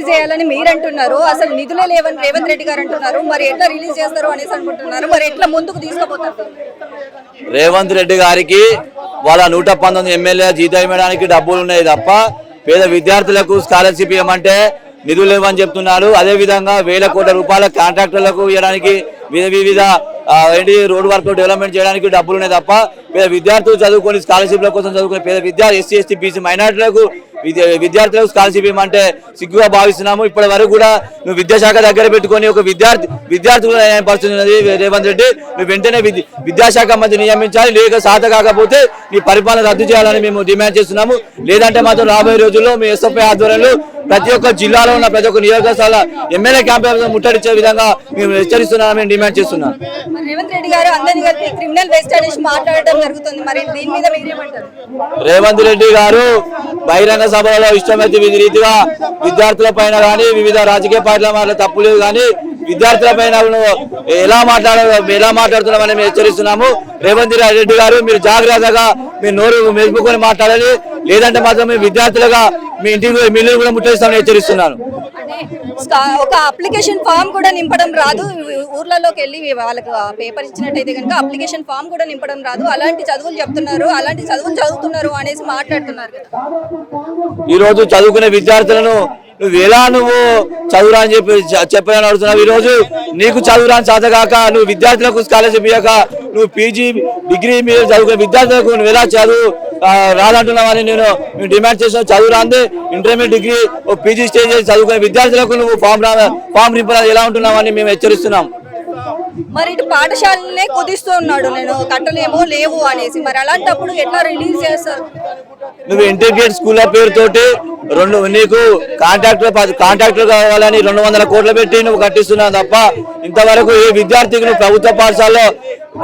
Release చేయాలని మీరు అంటున్నారు, అసలు నిధులే లేవని రేవంత్ రెడ్డి గారు అంటున్నారు. మరి ఎట్లా రిలీజ్ చేస్తారు అనేసి అనుకుంటున్నారు, మరి ఎట్లా ముందుకు తీసుకుపోతారు? రేవంత్ రెడ్డి గారికి వాళ్ళ 119 ఎమ్మెల్యే జీతం ఇవ్వడానికి డబ్బులు ఉన్నాయి తప్ప పేద విద్యార్థులకు స్కాలర్షిప్ ఇవ్వమంటే నిధులు లేవని చెప్తున్నారు. అదే విధంగా వేల కోట్ల రూపాయల కాంట్రాక్టర్లకు ఇవ్వడానికి వివిధ రోడ్ వర్క్ డెవలప్మెంట్ చేయడానికి డబ్బులు ఉన్నాయి తప్ప పేద విద్యార్థులు చదువుకొని స్కాలర్షిప్ల కోసం చదువుకునే పేద విద్యార్థి ఎస్సీ ఎస్టీ బీసీ మైనార్టీలకు విద్యార్థులకు స్కాలర్షిప్ ఇవ్వమంటే సిగ్గుగా భావిస్తున్నాము. ఇప్పటి వరకు కూడా నువ్వు విద్యాశాఖ దగ్గర పెట్టుకొని ఒక విద్యార్థులు పరిస్థితి ఉన్నది. రేవంత్ రెడ్డి నువ్వు వెంటనే విద్యాశాఖ మంత్రి నియమించాలి, లేక సాధ కాకపోతే నీ పరిపాలన రద్దు చేయాలని మేము డిమాండ్ చేస్తున్నాము. లేదంటే మాత్రం రాబోయే రోజుల్లో మీ ఎస్ఎఫ్ఐ ఆధ్వర్యంలో ప్రతి ఒక్క జిల్లాలో ఉన్న ప్రతి ఒక్క నియోజకవర్గాల ఎమ్మెల్యే క్యాంపెయిన్ ముట్టడించే విధంగా మేము హెచ్చరిస్తున్నామని డిమాండ్ చేస్తున్నాం. రేవంత్ రెడ్డి గారు అందరినీ కలిపి క్రిమినల్ వేస్ట్ అనేసి మాట్లాడడం జరుగుతుంది, మరి దీని మీద మీరేమంటారు? రేవంత్ రెడ్డి గారు బహిరంగ సభలలో ఇష్టమైతే రీతిగా విద్యార్థుల పైన కానీ వివిధ రాజకీయ పార్టీల తప్పు లేదు కానీ విద్యార్థుల పైన ఎలా మాట్లాడుతున్నామని మేము హెచ్చరిస్తున్నాము. రేవంత్ రెడ్డి గారు మీరు జాగ్రత్తగా మీ నోరు మెలుపుకొని మాట్లాడాలి, లేదంటే మాత్రం మేము విద్యార్థులుగా మీ ఇంటికి మిల్లు కూడా ముట్టడిస్తామని హెచ్చరిస్తున్నాను. ఒక అప్లికేషన్ ఫామ్ కూడా నింపడం రాదు, ఊర్లలోకి వెళ్ళి వాళ్ళకి పేపర్ ఇచ్చినట్టయితే కనుక అప్లికేషన్ ఫామ్ కూడా నింపడం రాదు, అలాంటి చదువులు చెప్తున్నారు, అలాంటి చదువులు చదువుతున్నారు అనేసి మాట్లాడుతున్నారు కదా. ఈ రోజు చదువుకునే విద్యార్థులను నువ్వు చదువురా అని చెప్పని అడుగుతున్నావు. ఈ రోజు నీకు చదువురాని చేతగాక నువ్వు విద్యార్థులకు స్కాలర్షిప్ ఇవ్వక నువ్వు పీజీ డిగ్రీ మీద చదువుకునే విద్యార్థులకు నువ్వు ఎలా చదువు రాదంటున్నావని నేను డిమాండ్ చేసిన. చదువు రాంది ఇంటర్మీడియట్ డిగ్రీ పీజీ స్టేజ్ చదువుకునే విద్యార్థులకు నువ్వు ఫామ్ నింపడానికి ఎలా ఉంటున్నావని మేము హెచ్చరిస్తున్నాం. మరి ఇటు పాఠశాలనే కుదిస్తూ ఉన్నాడు, నేను కట్టలేమో లేవు అనేసి, మరి అలాంటప్పుడు ఎట్లా రిలీజ్ చేస్తారు? నువ్వు ఇంటిగ్రేట్ స్కూల్ పేరుతోటి నీకు కాంట్రాక్టర్ కావాలని 200 కోట్లు పెట్టి నువ్వు కట్టిస్తున్నావు తప్ప ఇంతవరకు ఏ విద్యార్థికి నువ్వు ప్రభుత్వ పాఠశాలలో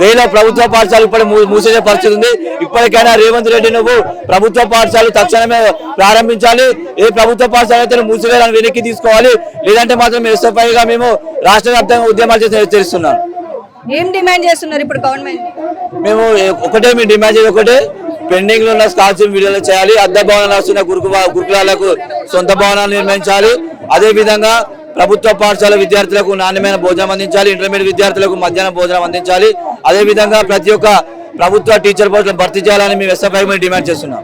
వేల ప్రభుత్వ పాఠశాలలు ఇప్పుడు మూసేసే పరిస్థితి ఉంది. ఇప్పటికైనా రేవంత్ రెడ్డి నువ్వు ప్రభుత్వ పాఠశాలలు తక్షణమే ప్రారంభించాలి. ఏ ప్రభుత్వ పాఠశాల అయితే మూసివేయాలని వెనక్కి తీసుకోవాలి, లేదంటే మాత్రం ఎస్ఎఫ్ఐగా మేము రాష్ట్ర వ్యాప్తంగా ఉద్యమాలు చేసి హెచ్చరిస్తున్నాం. ఏం డిమాండ్ చేస్తున్నారు ఇప్పుడు గవర్నమెంట్? మేము డిమాండ్ చేసి ఒకటే పెండింగ్ లో ఉన్న స్కాలర్షిప్ విడుదల చేయాలి, అద్దె భవనాలు వస్తున్న గురుకులాలకు సొంత భవనాలు నిర్మించాలి. అదే విధంగా ప్రభుత్వ పాఠశాల విద్యార్థులకు నాణ్యమైన భోజనం అందించాలి, ఇంటర్మీడియట్ విద్యార్థులకు మధ్యాహ్నం భోజనం అందించాలి. అదే విధంగా ప్రతి ఒక్క ప్రభుత్వ టీచర్ పోస్టులను భర్తీ చేయాలని మేము ఎస్ఎఫ్ఐ డిమాండ్ చేస్తున్నాం.